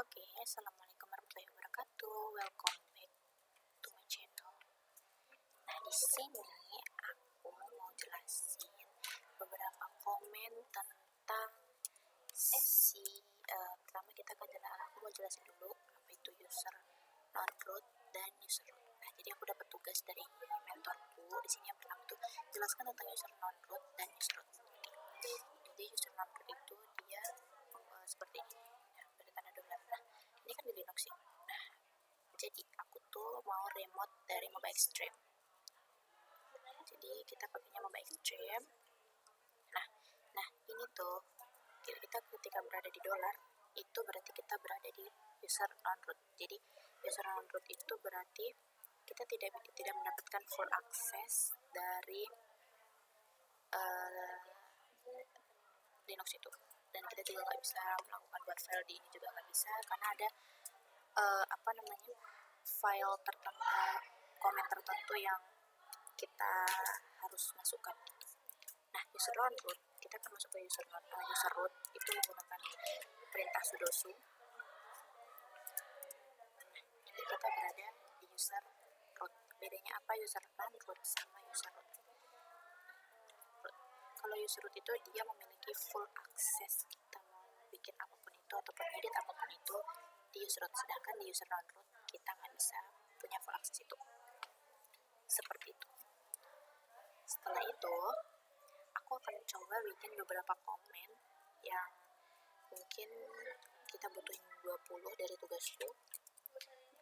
Oke, assalamualaikum warahmatullahi wabarakatuh. Welcome back to my channel. Nah, di sini aku mau jelasin beberapa komen tentang pertama kita aku mau jelasin dulu apa itu user non-root dan user root. Nah, jadi aku dapat tugas dari mentorku. Di sini yang pertama tuh jelaskan tentang user non-root dan user root. Jadi user non-root itu dia seperti ini. Dari tanda dolar. Nah, ini kan di Linux ya. Nah, jadi aku tuh mau remote dari Mobile Extreme. Jadi kita pakainya Mobile Extreme. Nah ini tuh kita ketika berada di dolar itu berarti kita berada di user non-root. Jadi user non-root itu berarti kita tidak mendapatkan full access dari Linux itu, dan kita juga nggak bisa melakukan buat file di ini juga nggak bisa karena ada file tertentu, komen tertentu yang kita harus masukkan. Nah, user non-root kita akan masuk ke user root itu menggunakan perintah sudo. Jadi kita berada di user root. Bedanya apa user non-root sama user root? Kalau user root itu dia memiliki full access, kita mau bikin apapun itu ataupun edit apapun itu di user root, sedangkan di user non-root kita nggak bisa punya full access itu. Seperti itu. Setelah itu aku akan coba bikin beberapa komen yang mungkin kita butuhin 20 dari tugasku.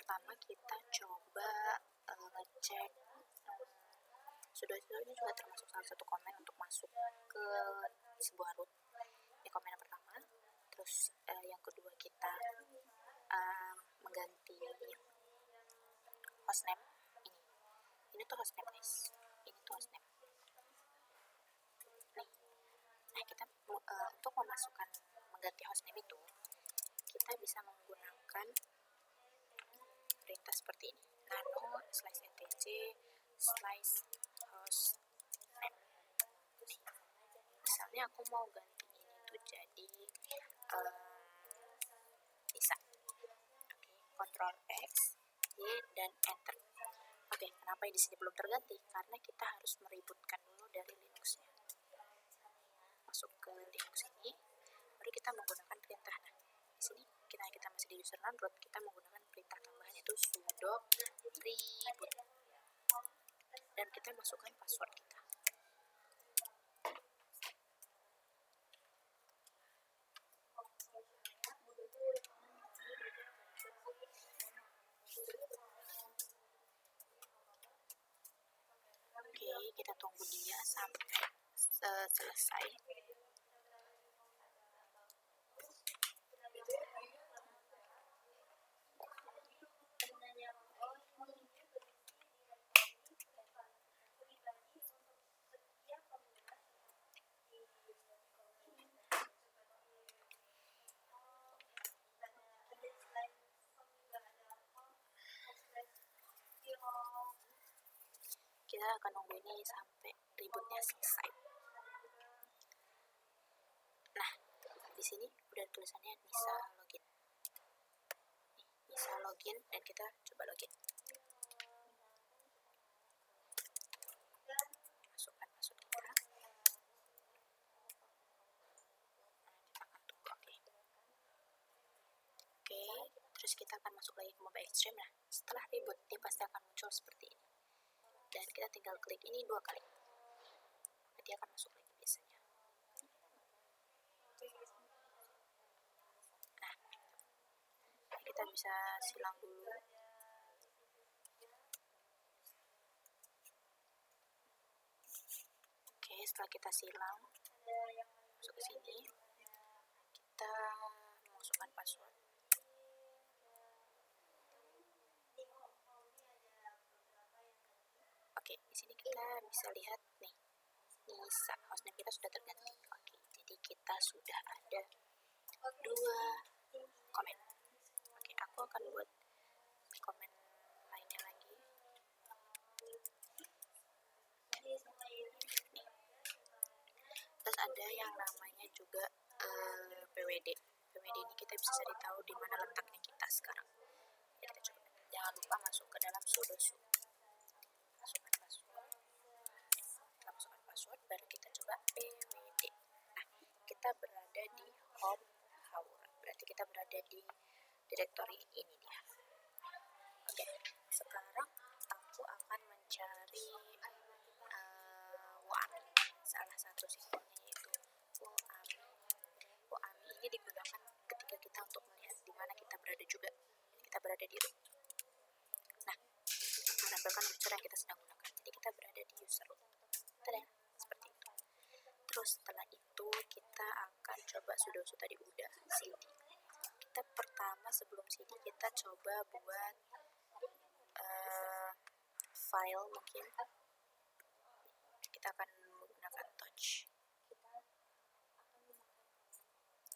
Pertama kita coba ngecek sudo ini juga termasuk salah satu komen untuk masuk ke sebuah root. Ini komen yang pertama. Terus yang kedua kita mengganti hostname ini tuh hostname guys, ini tuh hostname. Nah kita untuk mengganti hostname itu kita bisa menggunakan perintah seperti ini, nano /etc /hostname. Misalnya aku mau ganti ini tuh jadi bisa. Ctrl X, Y, dan Enter. Oke, kenapa di sini belum terganti? Karena kita harus meributkan dulu dari Linuxnya. Masuk ke Linux ini, baru kita menggunakan perintah. Nah, di sini kita masih di user non-root, kita menggunakan perintah tambahan yaitu sudo reboot. Dan kita masukkan password kita. Oke, kita tunggu dia sampai selesai. Kita akan nunggu ini sampai ributnya selesai. Nah, di sini udah tulisannya Nisa login. Nisa login, dan kita coba login. Masukkan password kita. Nah, kita akan tunggu. Oke, terus kita akan masuk lagi ke Mobile Extreme. Nah, setelah reboot dia pasti akan muncul seperti ini. Dan kita tinggal klik ini 2 kali. Dia akan masuk lagi biasanya. Nah, kita bisa silang dulu. Oke, setelah kita silang, masuk ke sini, kita masukkan password. Oke, di sini kita bisa lihat nih, Nisa hostname kita sudah terganti. Oke, jadi kita sudah ada 2 komen. Oke, aku akan buat komen lainnya lagi. Terus ada yang namanya juga PWD media ini kita bisa cari tahu di mana letaknya kita sekarang. Ya, kita coba. Jangan lupa masuk ke dalam sudo masukkan password. Setelah masukkan password, baru kita coba pwd. Nah, kita berada di home Haura, berarti kita berada di directory ini dia. Oke, sekarang aku akan mencari WAMI, salah satu sistemnya yaitu WAMI. WAMI ini digunakan ketika kita untuk melihat di mana kita berada juga. Kita berada di root. Nah, menampilkan user yang kita sedang gunakan. Jadi kita berada di user root. Seperti itu. Terus setelah itu kita akan coba sudo tadi udah cd. Kita pertama sebelum cd kita coba buat file mungkin. Kita akan menggunakan touch.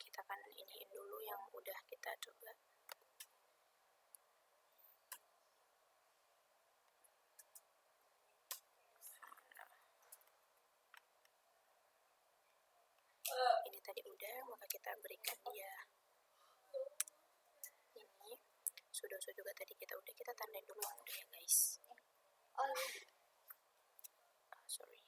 Kita akan iniin dulu yang udah kita coba. Ini tadi udah, maka kita berikan dia ini. Sudo juga tadi kita udah, kita tandain dulu yang udah ya guys. Sorry.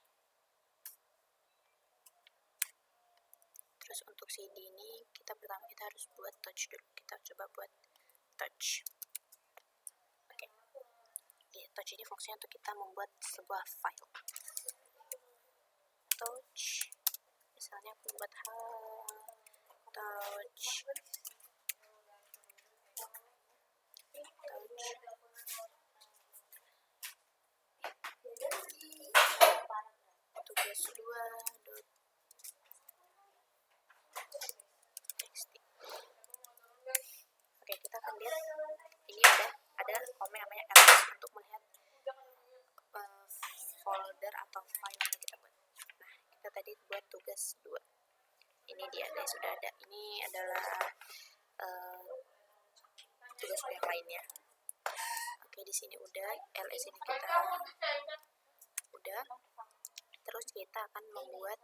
Terus untuk cd ini kita pertama kita harus buat touch dulu. Kita coba buat touch. Oke. Ya, touch ini fungsinya untuk kita membuat sebuah file. Touch. Misalnya aku buat touch. Tugas 2.txt. Oke, kita akan lihat ini ada komen namanya ls untuk melihat folder atau file yang kita buat. Nah, kita tadi buat tugas 2. Ini dia guys, sudah ada. Ini adalah tugas yang lainnya. Oke, di sini udah, ls ini kita udah. Terus kita akan membuat,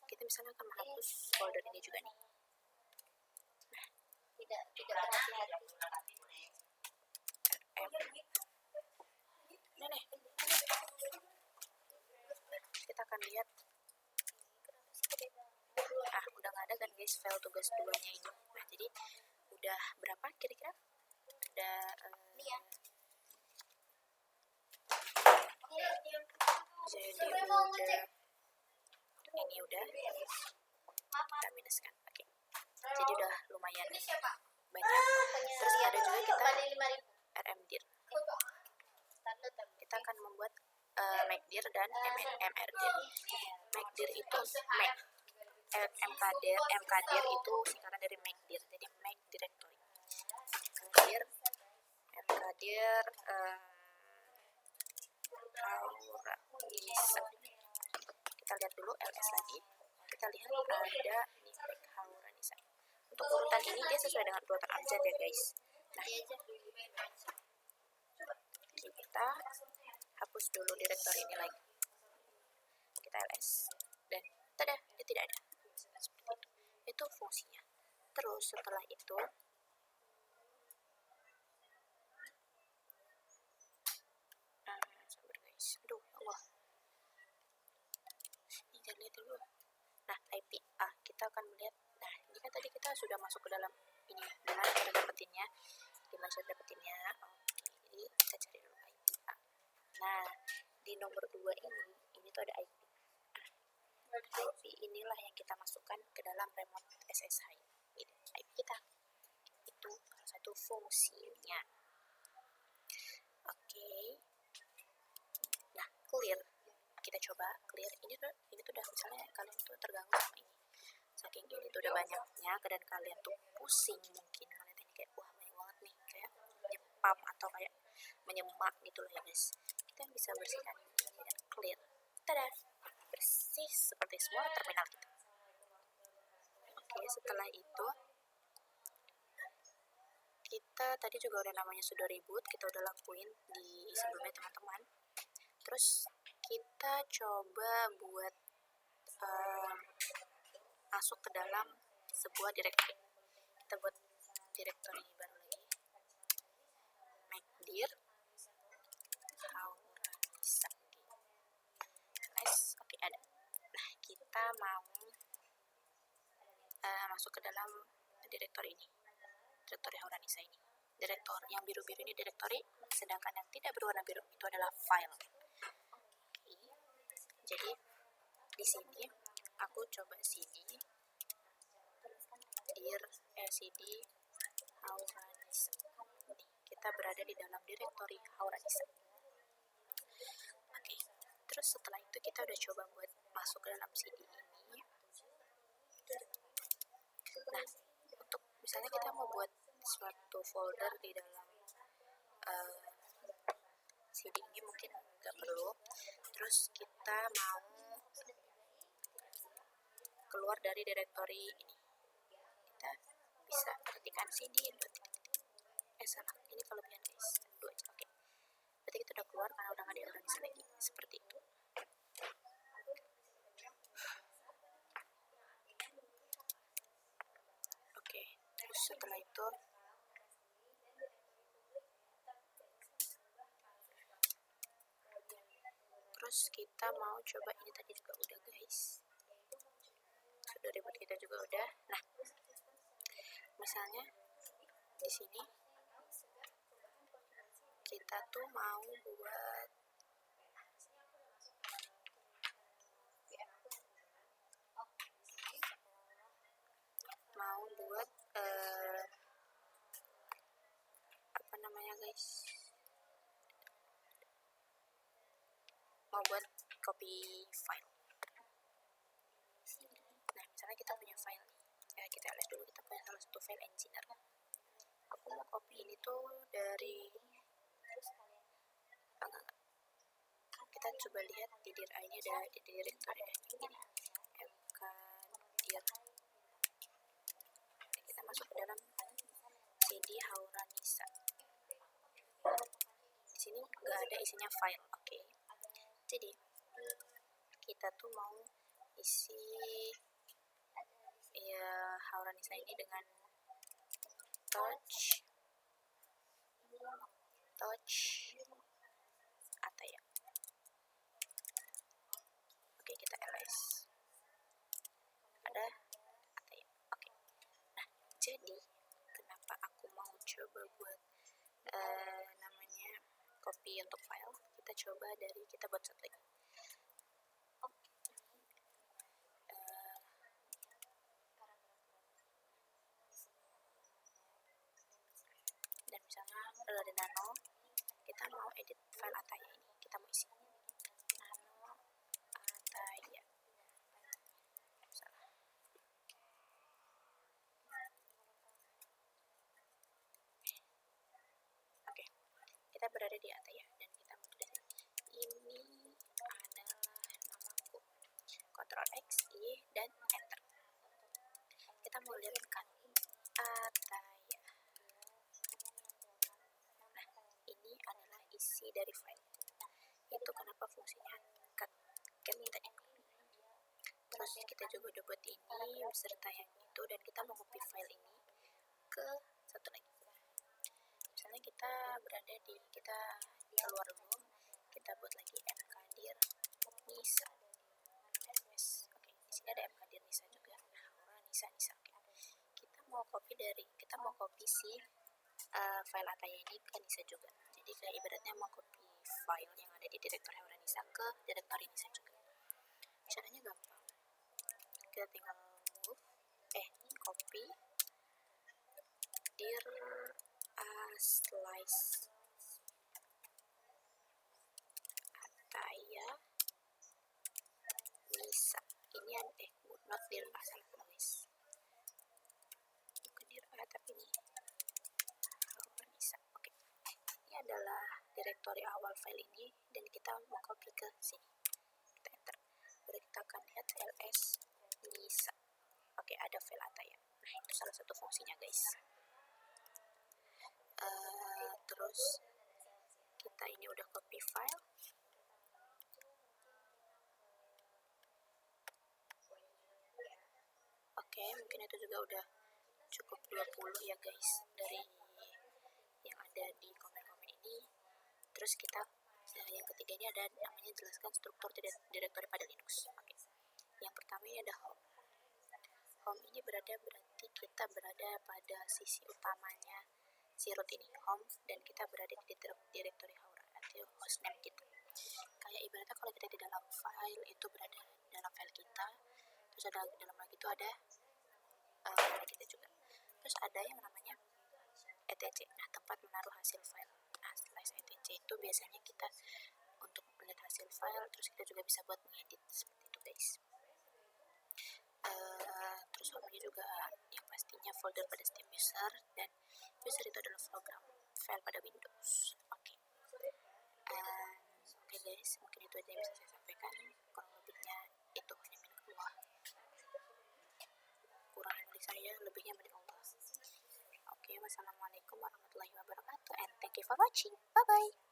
kita misalnya akan menghapus folder ini juga nih. Nah, tidak berhati-hati. Kita akan lihat. Udah nggak ada kan guys file tugas 2-nya ini. Nah, jadi udah berapa kira-kira? Udah jadi udah ini udah kita minuskan. Oke. Jadi udah lumayan banyak. Terus ada juga kita rmdir. Kita akan membuat macdir dan mrdir. Macdir itu mkdir itu singkatan dari macdir, jadi make directory. mkdir Haura bisa. Kita lihat dulu ls lagi. Kita lihat ada ini Haura Nisa. Untuk urutan ini dia sesuai dengan urutan abjad ya guys. Nah, kita hapus dulu direktori ini lagi. Kita ls dan tada, dia tidak ada. Seperti itu. Itu fungsinya. Terus setelah itu sabar guys. Aduh, Allah. Ini jangan lihat dulu. Nah, IP kita akan melihat. Nah, ini kan tadi kita sudah masuk ke dalam ini. Gimana cara dapetinnya? Jadi kita cari dulu IP Nah, di nomor 2 ini tuh ada IP. IP inilah yang kita masukkan ke dalam remote SSH. Ini IP kita. Itu salah satu fungsinya. Oke. Nah, clear. Kita coba clear. Ini tuh udah misalnya kalian tuh terganggu sama ini. Saking ini tuh udah banyaknya, dan kalian tuh pusing mungkin kalian ini kayak wah banyak banget nih, kayak nyepam atau kayak menyemak gitu loh ya guys. Kita bisa bersihkan ini dan clear. Tada, bersih seperti semua terminal kita. Oke, setelah itu kita tadi juga udah namanya sudah reboot, kita udah lakuin di sebelumnya teman-teman. Terus kita coba buat masuk ke dalam sebuah directory. Kita directory baru lagi, MacDir Hauranisa. Nice, oke ada. Nah, kita mau masuk ke dalam directory ini, directory Hauranisa ini. Direktor yang biru-biru ini directory, sedangkan yang tidak berwarna biru itu adalah file. Oke. Jadi di sini aku coba cd cd Hauranisa. Kita berada di dalam directory Hauranisa. Oke. Terus setelah itu kita udah coba buat masuk ke dalam cd ini. Nah, untuk misalnya kita mau buat suatu folder di dalam CD ini mungkin nggak perlu. Terus kita mau keluar dari directory ini, kita bisa ketikkan cd salah, ini kelebihan guys, 2 aja. Oke, berarti kita udah keluar karena udah nggak ada Hauranisa lagi, seperti itu. Oke, terus setelah itu kita mau coba ini tadi juga udah guys, sudah ribut kita juga udah. Nah, misalnya di sini kita tuh mau buat apa namanya guys, mau buat copy file. Nah, misalnya kita punya file nih, kita lihat dulu, kita punya salah satu file engineer. Aku mau copy ini tuh dari kita coba lihat di dir ini ada di directory ini mkdir. Kita masuk ke dalam cd Hauranisa. Di sini nggak ada isinya file. Oke. Jadi kita tuh mau isi ya Hauranisa ini dengan touch Ataya. Oke, kita ls ada Ataya. Oke. Nah, jadi kenapa aku mau coba buat namanya copy untuk file, kita coba dari kita buat satu lagi. Dan misalnya dari nano, kita mau edit file Ataya ini, kita mau isi nano Ataya. Oke, kita berada di Ataya dan kita mau tulis ini adalah namaku, Ctrl X, Y, dan enter. Kita mau lihatkan Ataya. Nah, ini adalah isi dari file. Itu kenapa fungsinya cut tadi. Terus kita juga udah buat ini beserta yang itu, dan kita mau copy file ini ke satu lagi. Misalnya kita berada di, kita keluar dulu, kita buat lagi mkdir nisa. Oke, di sini ada mkdir nisa juga. Nah, nisa. Oke. Kita mau copy si file Ataya ini ke Nisa juga. Jadi kayak ibaratnya mau copy file yang ada di directory Hauranisa ke directory Nisa juga. Caranya gampang. Kita tinggal copy dir slice Ataya Nisa. Ini not dir asal guys. Bukan dir tapi ini Hauranisa. Oke. Ini adalah directory awal file ini dan kita mau copy ke sini. Kita enter. Baru kita akan lihat ls Nisa. Oke, ada file Ataya. Nah, itu salah satu fungsinya guys. Terus kita ini udah copy file. Oke, mungkin itu juga udah cukup 20 ya guys dari yang ada di komen-komen ini. Terus kita yang ketiga ini ada namanya jelaskan struktur direktori pada Linux. Oke. Yang pertama ini ada home. Home ini berarti kita berada pada sisi utamanya si root ini, home, dan kita berada di direktori atau hostname kita. Kayak ibaratnya kalau kita di dalam file itu berada dalam file kita, terus ada dalam lagi itu ada file kita juga. Terus ada yang namanya etc. Nah, tempat menaruh hasil file. Nah, slash etc itu biasanya kita untuk melihat hasil file, terus kita juga bisa buat mengedit seperti itu guys. Terus home juga yang pastinya folder pada setiap user, dan user itu adalah program file pada Windows. Oke guys, mungkin itu aja yang bisa saya sampaikan. Kurang lebihnya itu hanya milik Allah, kurangnya milik saya, lebihnya milik Allah. Oke, wassalamualaikum warahmatullahi wabarakatuh, and thank you for watching. Bye bye.